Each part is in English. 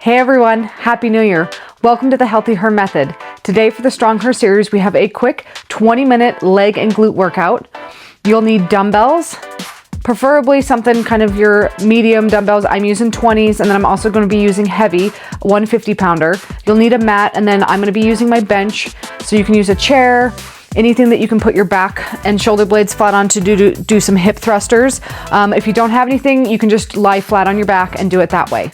Hey everyone, Happy New Year. Welcome to the StrongHER method. Today for the StrongHER series, we have a quick 20-minute leg and glute workout. You'll need dumbbells, preferably something kind of your medium dumbbells. I'm using 20s, and then I'm also going to be using heavy 150 pounder. You'll need a mat, and then I'm going to be using my bench. So you can use a chair, anything that you can put your back and shoulder blades flat on to do some hip thrusters. If you don't have anything, you can just lie flat on your back and do it that way.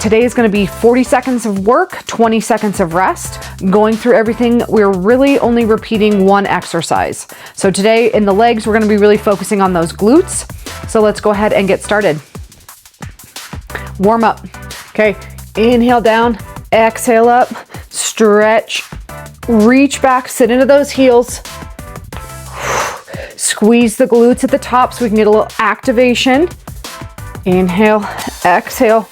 Today is going to be 40 seconds of work, 20 seconds of rest. Going through everything, we're really only repeating one exercise. So today in the legs, we're going to be really focusing on those glutes. So let's go ahead and get started. Warm up. Okay, inhale down, exhale up, stretch, reach back, sit into those heels. Squeeze the glutes at the top so we can get a little activation. Inhale, exhale.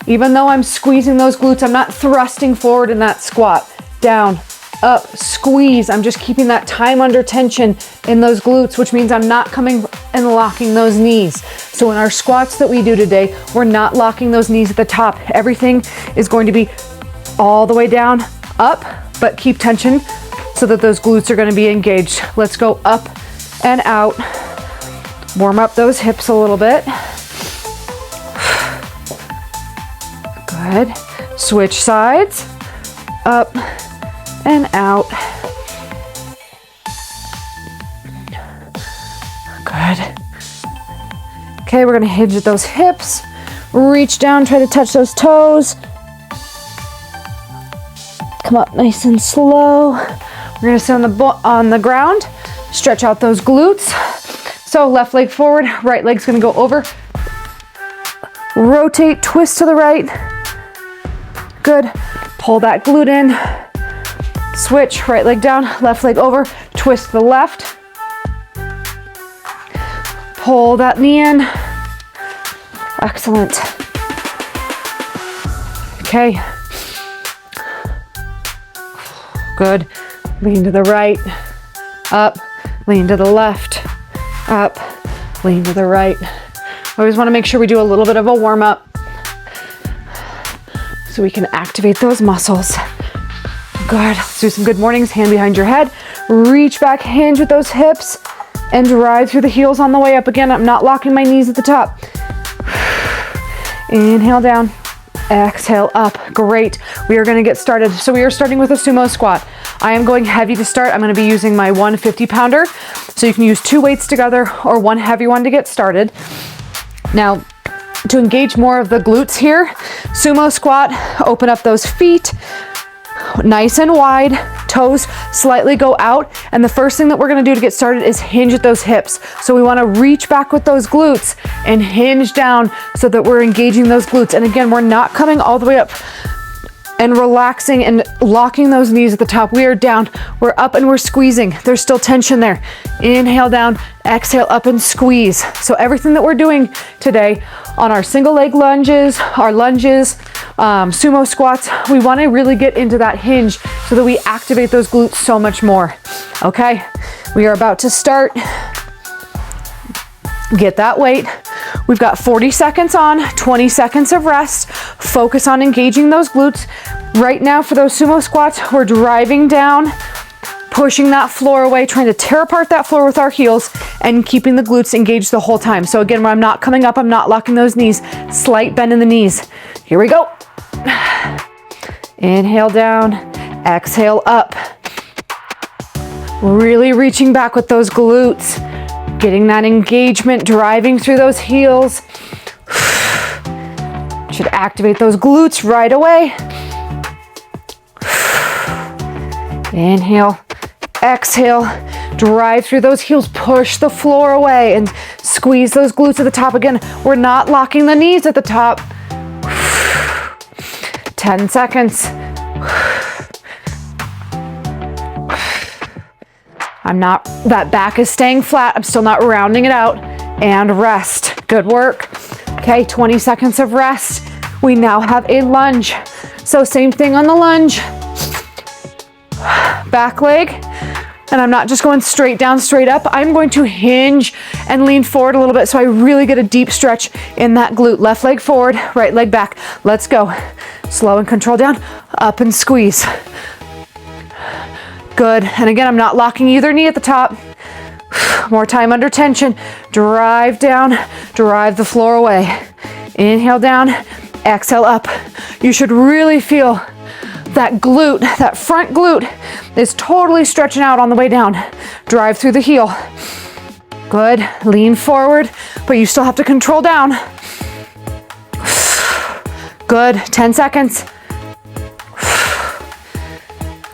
Even though I'm squeezing those glutes, I'm not thrusting forward in that squat. Down, up, squeeze. I'm just keeping that time under tension in those glutes, which means I'm not coming and locking those knees. So in our squats that we do today, we're not locking those knees at the top. Everything is going to be all the way down, up, but keep tension so that those glutes are going to be engaged. Let's go up and out. Warm up those hips a little bit. Good. Switch sides. Up and out. Good. Okay, we're going to hinge at those hips. Reach down, try to touch those toes. Come up nice and slow. We're going to sit on the ground. Stretch out those glutes. So left leg forward, right leg's gonna go over. Rotate, twist to the right. Good. Pull that glute in. Switch, right leg down, left leg over. Twist to the left. Pull that knee in. Excellent. Okay. Good. Lean to the right. Up. Lean to the left. Up, lean to the right. Always want to make sure we do a little bit of a warm up so we can activate those muscles. Good. Let's do some good mornings. Hand behind your head. Reach back, hinge with those hips, and drive through the heels on the way up. Again, I'm not locking my knees at the top. Inhale down. Exhale up. Great. We are going to get started. So we are starting with a sumo squat. I am going heavy to start. I'm going to be using my 150 pounder. So you can use two weights together or one heavy one to get started. Now, to engage more of the glutes here, sumo squat, open up those feet nice and wide, toes slightly go out. And the first thing that we're going to do to get started is hinge at those hips. So we want to reach back with those glutes and hinge down so that we're engaging those glutes. And again, we're not coming all the way up and relaxing and locking those knees at the top. We are down, we're up, and we're squeezing. There's still tension there. Inhale down, exhale up and squeeze. So everything that we're doing today on our single leg lunges, our lunges, sumo squats, we want to really get into that hinge so that we activate those glutes so much more. Okay, we are about to start. Get that weight. We've got 40 seconds on, 20 seconds of rest. Focus on engaging those glutes. Right now for those sumo squats, we're driving down, pushing that floor away, trying to tear apart that floor with our heels and keeping the glutes engaged the whole time. So again, when I'm not coming up, I'm not locking those knees. Slight bend in the knees. Here we go. Inhale down, exhale up. Really reaching back with those glutes. Getting that engagement, driving through those heels. Should activate those glutes right away. Inhale, exhale, drive through those heels, push the floor away and squeeze those glutes at the top. Again, we're not locking the knees at the top. 10 seconds. That back is staying flat. I'm still not rounding it out. And rest. Good work. Okay, 20 seconds of rest. We now have a lunge. So same thing on the lunge. Back leg, And I'm not just going straight down, straight up. I'm going to hinge and lean forward a little bit so I really get a deep stretch in that glute. Left leg forward, right leg back. Let's go. Slow and control down, up and squeeze. Good. And again, I'm not locking either knee at the top. More time under tension. Drive down, drive the floor away. Inhale down, exhale up. You should really feel that glute, that front glute is totally stretching out on the way down. Drive through the heel. Good. Lean forward, but you still have to control down. Good. 10 seconds.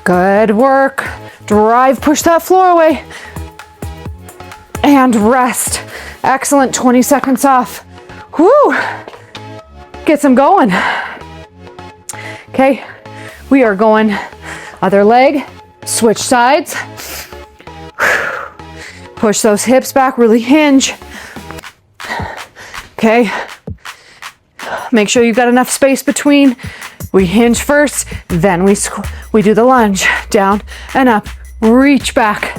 Good work. Drive, push that floor away. And rest. Excellent. 20 seconds off. Whoo! Get some going. Okay, we are going other leg, switch sides. Push those hips back, really hinge. Okay, make sure you've got enough space between. We hinge first, then we do the lunge, down and up. Reach back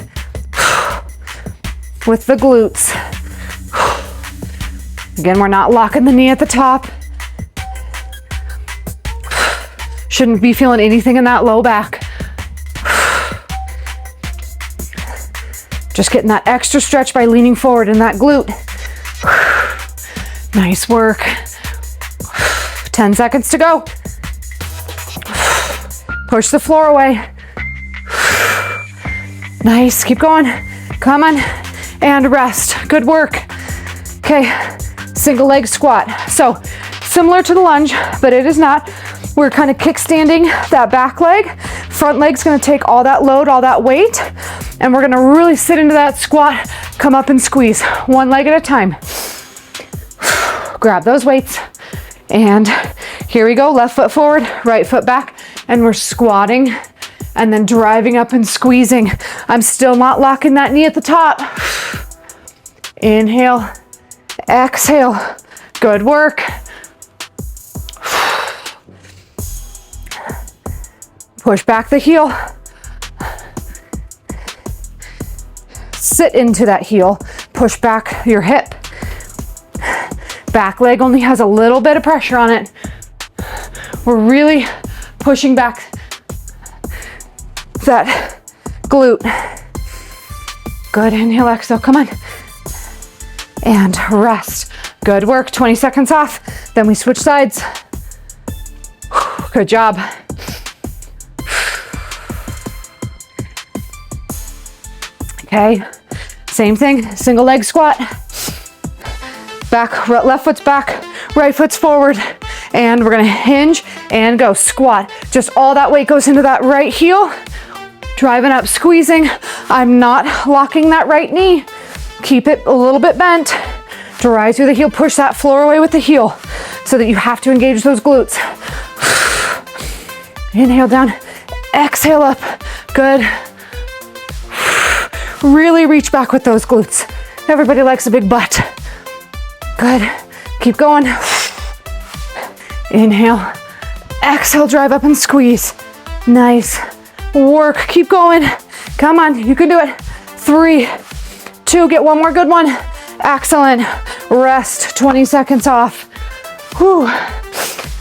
with the glutes. Again, we're not locking the knee at the top. Shouldn't be feeling anything in that low back. Just getting that extra stretch by leaning forward in that glute. Nice work. 10 seconds to go. Push the floor away. Nice, keep going. Come on, and rest. Good work. Okay, single leg squat. So similar to the lunge, but it is not. We're kind of kickstanding that back leg. Front leg's gonna take all that load, all that weight, and we're gonna really sit into that squat, come up and squeeze, one leg at a time. Grab those weights, and here we go. Left foot forward, right foot back, and we're squatting, and then driving up and squeezing. I'm still not locking that knee at the top. Inhale, exhale. Good work. Push back the heel. Sit into that heel. Push back your hip. Back leg only has a little bit of pressure on it. We're really pushing back that glute. Good. Inhale, exhale. Come on. And rest. Good work. 20 seconds off. Then we switch sides. Good job. Okay, same thing, single leg squat. Back, left foot's back, right foot's forward. And we're gonna hinge and go squat. Just all that weight goes into that right heel. Driving up, squeezing. I'm not locking that right knee. Keep it a little bit bent. Drive through the heel, push that floor away with the heel so that you have to engage those glutes. Inhale down, exhale up, good. Really reach back with those glutes. Everybody likes a big butt. Good, keep going. Inhale, exhale, drive up and squeeze. Nice work, keep going. Come on, you can do it. 3, 2, get one more good one. Excellent, rest, 20 seconds off. Whew.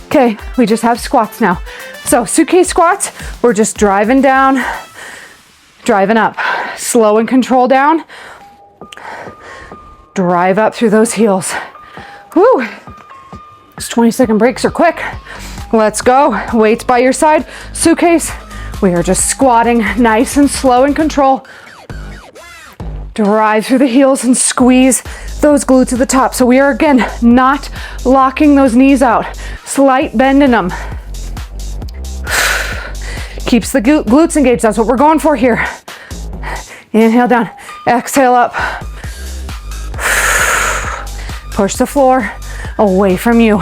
Okay, we just have squats now. So suitcase squats, we're just driving down, driving up. Slow and control down. Drive up through those heels. Woo! Those 20-second breaks are quick. Let's go. Weights by your side. Suitcase. We are just squatting nice and slow and control. Drive through the heels and squeeze those glutes at the top. So we are again not locking those knees out. Slight bend in them. Keeps the glutes engaged. That's what we're going for here. Inhale down, exhale up. Push the floor away from you.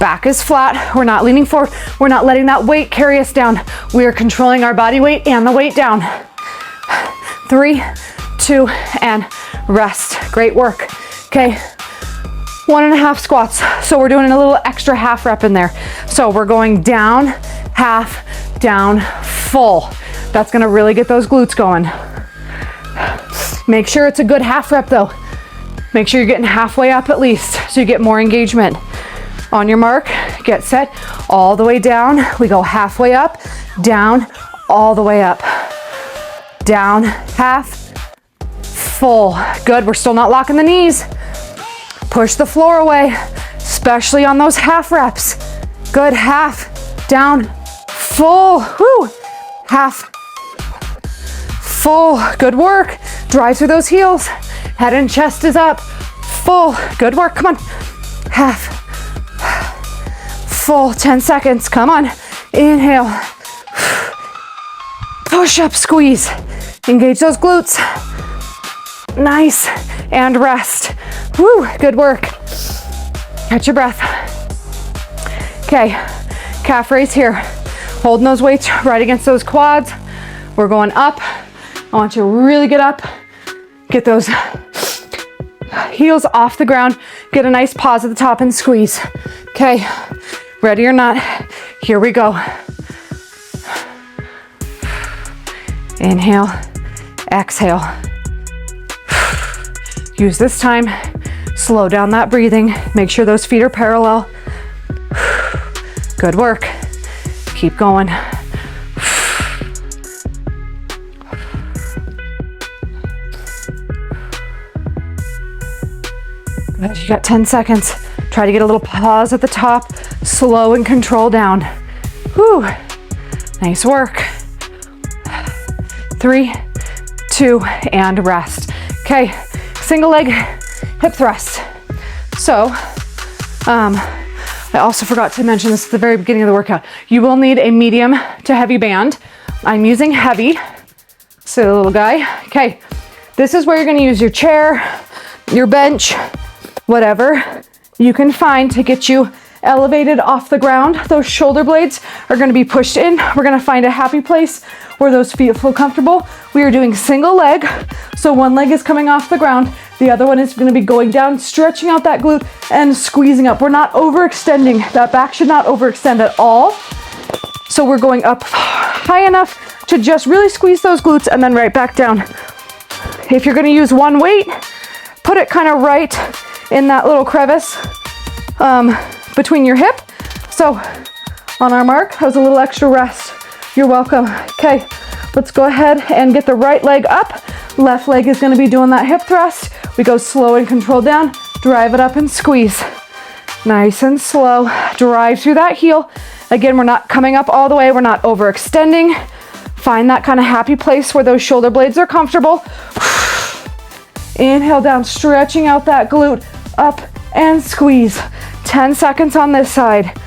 Back is flat. We're not leaning forward. We're not letting that weight carry us down. We are controlling our body weight and the weight down. 3, 2, and rest. Great work. Okay, 1.5 squats. So we're doing a little extra half rep in there. So we're going down, half, down, full. That's gonna really get those glutes going. Make sure it's a good half rep though. Make sure you're getting halfway up at least so you get more engagement. On your mark, get set, all the way down. We go halfway up, down, all the way up. Down, half, full. Good, we're still not locking the knees. Push the floor away, especially on those half reps. Good, half, down, full. Woo, half, full. Good work. Drive through those heels. Head and chest is up. Full. Good work. Come on. Half. Full. 10 seconds. Come on. Inhale. Push up, squeeze. Engage those glutes. Nice. And rest. Woo. Good work. Catch your breath. Okay. Calf raise here. Holding those weights right against those quads. We're going up. I want you to really get up. Get those heels off the ground. Get a nice pause at the top and squeeze. Okay, ready or not, here we go. Inhale, exhale. Use this time, slow down that breathing. Make sure those feet are parallel. Good work. Keep going. You got 10 seconds. Try to get a little pause at the top. Slow and control down. Whew. Nice work. 3, 2, and rest. Okay, single leg hip thrust. So, I also forgot to mention this at the very beginning of the workout. You will need a medium to heavy band. I'm using heavy. So, little guy. Okay, this is where you're gonna use your chair, your bench, whatever you can find to get you elevated off the ground. Those shoulder blades are going to be pushed in. We're going to find a happy place where those feet feel comfortable. We are doing single leg. So one leg is coming off the ground. The other one is going to be going down, stretching out that glute and squeezing up. We're not overextending. That back should not overextend at all. So we're going up high enough to just really squeeze those glutes and then right back down. If you're going to use one weight, put it kind of right in that little crevice between your hip. So on our mark, that was a little extra rest. You're welcome. Okay, let's go ahead and get the right leg up. Left leg is going to be doing that hip thrust. We go slow and control down, drive it up and squeeze. Nice and slow. Drive through that heel. Again, we're not coming up all the way. We're not overextending. Find that kind of happy place where those shoulder blades are comfortable. Inhale down, stretching out that glute, up and squeeze. 10 seconds on this side.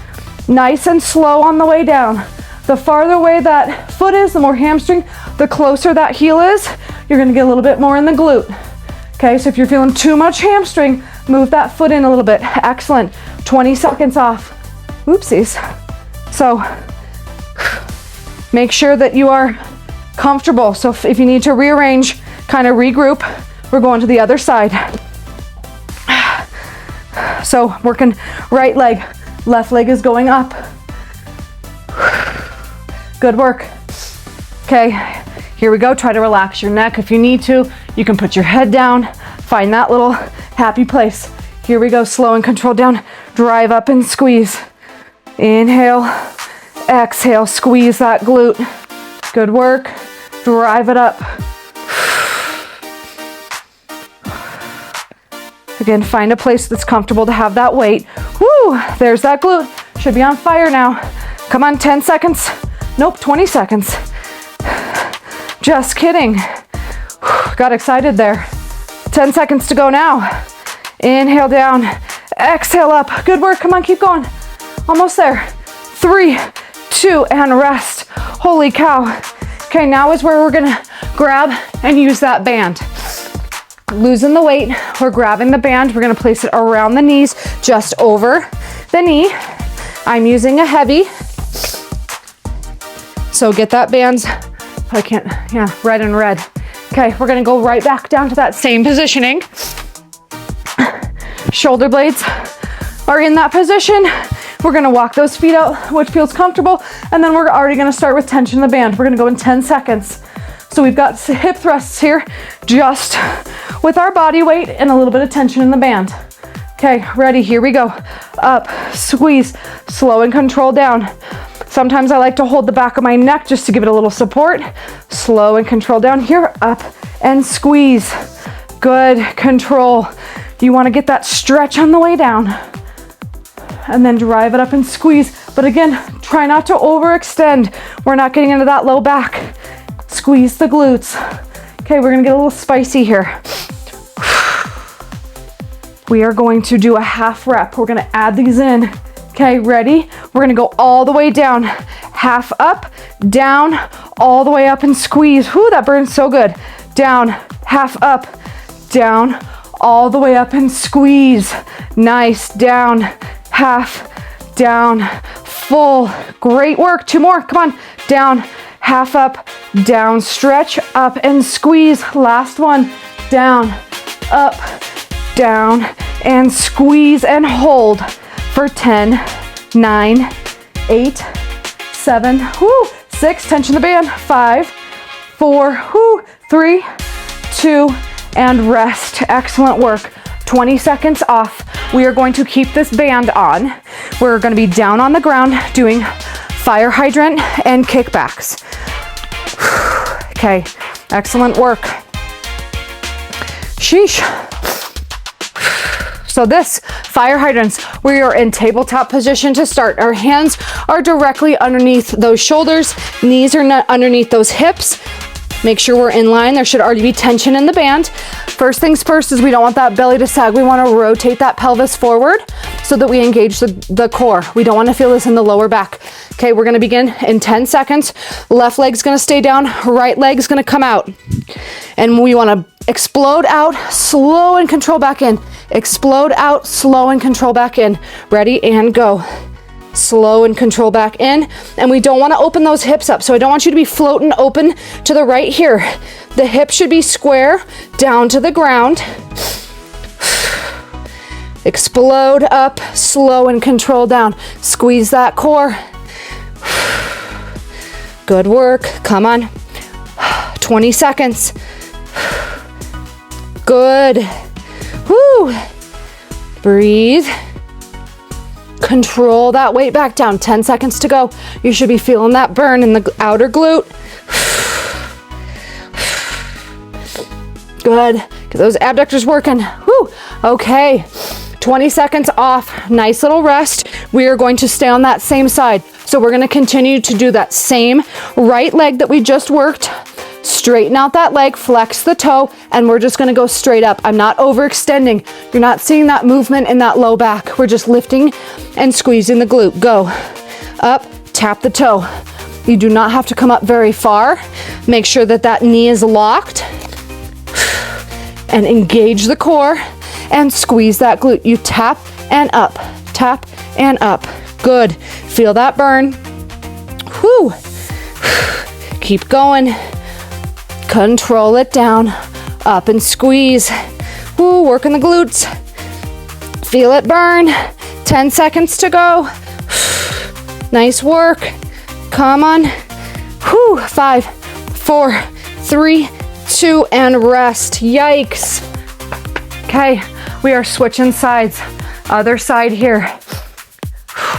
Nice and slow on the way down. The farther away that foot is, the more hamstring, the closer that heel is, you're gonna get a little bit more in the glute. Okay, so if you're feeling too much hamstring, move that foot in a little bit. Excellent. 20 seconds off. Oopsies. So make sure that you are comfortable. So if you need to rearrange, kind of regroup, we're going to the other side. So working right leg, left leg is going up. Good work. Okay, here we go. Try to relax your neck. If you need to, you can put your head down, find that little happy place. Here we go, slow and control down. Drive up and squeeze. Inhale, exhale, squeeze that glute. Good work. Drive it up. Again, find a place that's comfortable to have that weight. Woo, there's that glute. Should be on fire now. Come on, 10 seconds. Nope, 20 seconds. Just kidding. Got excited there. 10 seconds to go now. Inhale down, exhale up. Good work, come on, keep going. Almost there. 3, 2, and rest. Holy cow. Okay, now is where we're gonna grab and use that band. Losing the weight, we're grabbing the band. We're gonna place it around the knees, just over the knee. I'm using a heavy. So get that band, I can't, yeah, red and red. Okay, we're gonna go right back down to that same positioning. Shoulder blades are in that position. We're gonna walk those feet out, which feels comfortable, and then we're already gonna start with tension in the band. We're gonna go in 10 seconds. So we've got hip thrusts here, just with our body weight and a little bit of tension in the band. Okay, ready, here we go. Up, squeeze, slow and control down. Sometimes I like to hold the back of my neck just to give it a little support. Slow and control down here, up and squeeze. Good, control. You wanna get that stretch on the way down. And then drive it up and squeeze. But again, try not to overextend. We're not getting into that low back. Squeeze the glutes. Okay, we're gonna get a little spicy here. We are going to do a half rep. We're gonna add these in. Okay, ready? We're gonna go all the way down. Half up, down, all the way up and squeeze. Whoo, that burns so good. Down, half up, down, all the way up and squeeze. Nice, down, half, down, full. Great work, 2 more, come on. Down, half up, down, stretch, up and squeeze. Last one, down, up, down, and squeeze and hold for 10, 9, 8, 7, 6, tension the band, 5, 4, 3, 2, and rest. Excellent work. 20 seconds off. We are going to keep this band on. We're going to be down on the ground doing fire hydrant and kickbacks. Okay, excellent work. Sheesh. So this fire hydrants, we are in tabletop position to start. Our hands are directly underneath those shoulders, knees are not underneath those hips. Make sure we're in line. There should already be tension in the band. First things first is we don't want that belly to sag. We want to rotate that pelvis forward so that we engage the core. We don't want to feel this in the lower back. Okay, we're going to begin in 10 seconds. Left leg's going to stay down, right leg's going to come out. And we want to explode out, slow and control back in. Explode out, slow and control back in. Ready and go. Slow and control back in. And we don't want to open those hips up. So I don't want you to be floating open to the right here. The hip should be square down to the ground. Explode up, slow and control down. Squeeze that core. Good work. Come on. 20 seconds. Good. Woo. Breathe. Control that weight back down. 10 seconds to go. You should be feeling that burn in the outer glute. Good. Get those abductors working. Woo. Okay. 20 seconds off. Nice little rest. We are going to stay on that same side. So we're going to continue to do that same right leg that we just worked. Straighten out that leg, flex the toe, and we're just gonna go straight up. I'm not overextending. You're not seeing that movement in that low back. We're just lifting and squeezing the glute. Go. Up, tap the toe. You do not have to come up very far. Make sure that that knee is locked. And engage the core and squeeze that glute. You tap and up, tap and up. Good. Feel that burn. Whew. Keep going. Control it down, up and squeeze. Woo, working the glutes. Feel it burn. 10 seconds to go. Nice work. Come on. Woo, 5, 4, 3, 2, and rest. Yikes. Okay, we are switching sides. Other side here.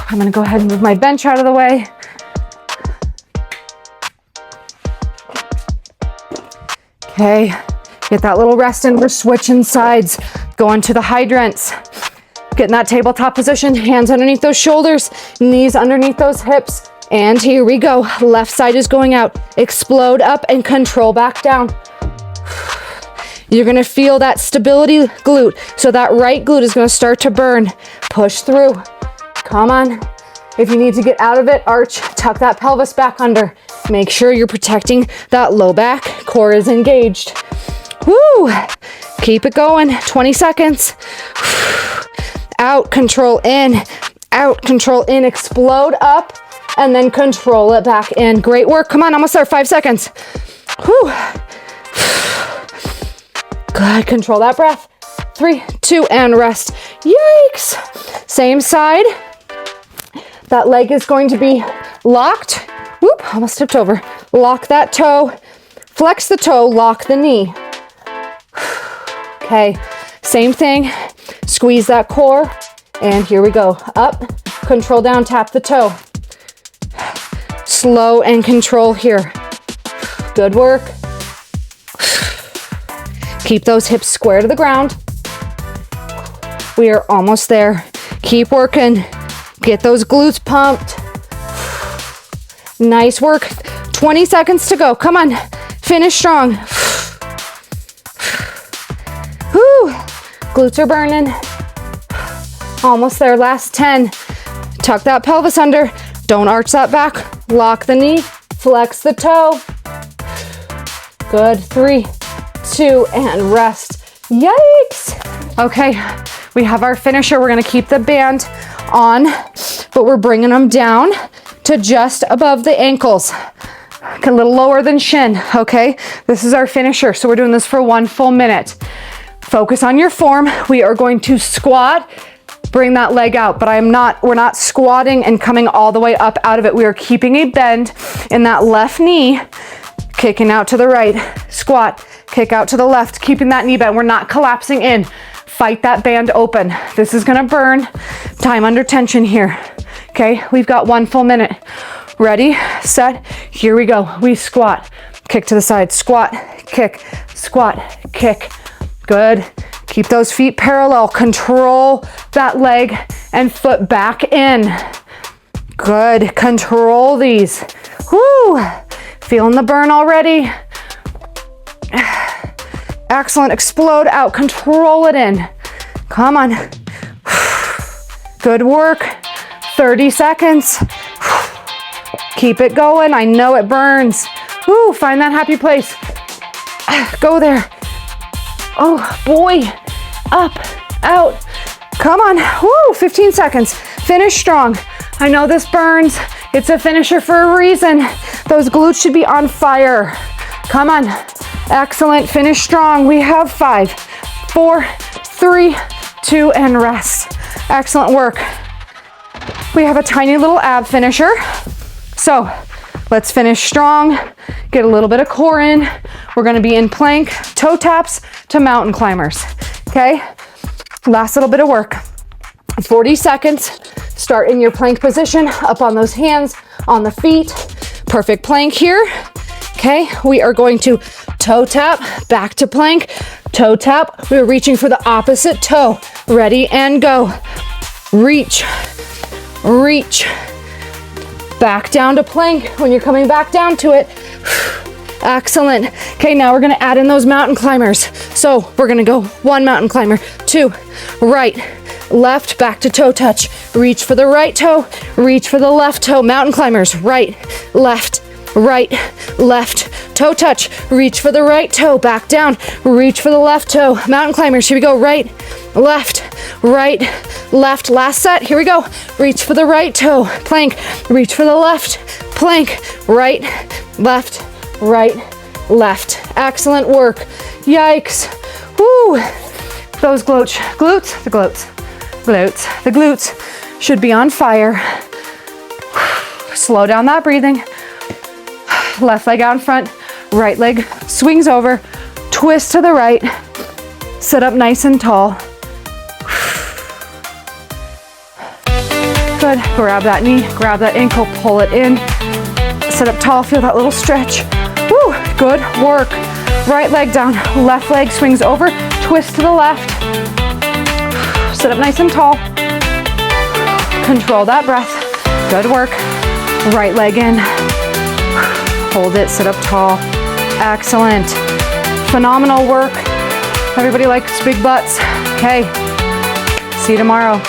I'm gonna go ahead and move my bench out of the way. Okay, get that little rest in. We're switching sides. Going to the hydrants. Get in that tabletop position. Hands underneath those shoulders. Knees underneath those hips. And here we go. Left side is going out. Explode up and control back down. You're gonna feel that stability glute. So that right glute is gonna start to burn. Push through. Come on. If you need to get out of it, arch, tuck that pelvis back under. Make sure you're protecting that low back. Core is engaged. Woo! Keep it going. 20 seconds. Out, control in. Out, control in. Explode up and then control it back in. Great work. Come on, almost there. 5 seconds. Whew. Good. Control that breath. 3, 2, and rest. Yikes. Same side. That leg is going to be locked. Whoop, almost tipped over. Lock that toe, flex the toe, lock the knee. Okay, same thing. Squeeze that core, and here we go. Up, control down, tap the toe. Slow and control here. Good work. Keep those hips square to the ground. We are almost there. Keep working. Get those glutes pumped. Nice work. 20 seconds to go. Come on. Finish strong. Whew. Glutes are burning. Almost there. Last 10. Tuck that pelvis under. Don't arch that back. Lock the knee. Flex the toe. Good. 3, 2, and rest. Yikes. Okay. We have our finisher. We're going to keep the band on, but we're bringing them down to just above the ankles. A little lower than shin, okay? This is our finisher. So we're doing this for 1 full minute. Focus on your form. We are going to squat, bring that leg out, but we're not squatting and coming all the way up out of it. We are keeping a bend in that left knee, kicking out to the right, squat, kick out to the left, keeping that knee bent. We're not collapsing in. Fight that band open. This is gonna burn time under tension here. Okay, we've got 1 full minute. Ready, set, here we go. We squat, kick to the side, squat, kick, Good. Keep those feet parallel. Control that leg and foot back in. Good. Control these. Woo! Feeling the burn already. Excellent. Explode out. Control it in. Come on. Good work. 30 seconds. Keep it going. I know it burns. Woo, find that happy place. Go there. Oh boy. Up, out. Come on. Woo, 15 seconds. Finish strong. I know this burns. It's a finisher for a reason. Those glutes should be on fire. Come on. Excellent. Finish strong. We have 5, 4, 3, 2, and rest. Excellent work. We have a tiny little ab finisher. So let's finish strong. Get a little bit of core in. We're going to be in plank, toe taps to mountain climbers. Okay. Last little bit of work. 40 seconds. Start in your plank position, up on those hands, on the feet. Perfect plank here. Okay, we are going to toe tap, back to plank, toe tap. We're reaching for the opposite toe. Ready and go. Reach, reach. Back down to plank. When you're coming back down to it. Excellent. Okay, now we're gonna add in those mountain climbers. So we're gonna go 1 mountain climber, 2, right, left, back to toe touch. Reach for the right toe, reach for the left toe. Mountain climbers, right, left, toe touch. Reach for the right toe, back down, reach for the left toe. Mountain climbers, here we go, right, left. Last set, here we go. Reach for the right toe, plank, reach for the left, plank, right, left. Excellent work. Yikes. Woo. Those the glutes should be on fire. Slow down that breathing. Left leg out in front, right leg swings over, twist to the right, sit up nice and tall. Good. Grab that knee, grab that ankle, pull it in. Sit up tall, feel that little stretch. Woo, good work. Right leg down, left leg swings over, twist to the left. Sit up nice and tall. Control that breath. Good work. Right leg in. Hold it, sit up tall. Excellent. Phenomenal work. Everybody likes big butts. Okay, see you tomorrow.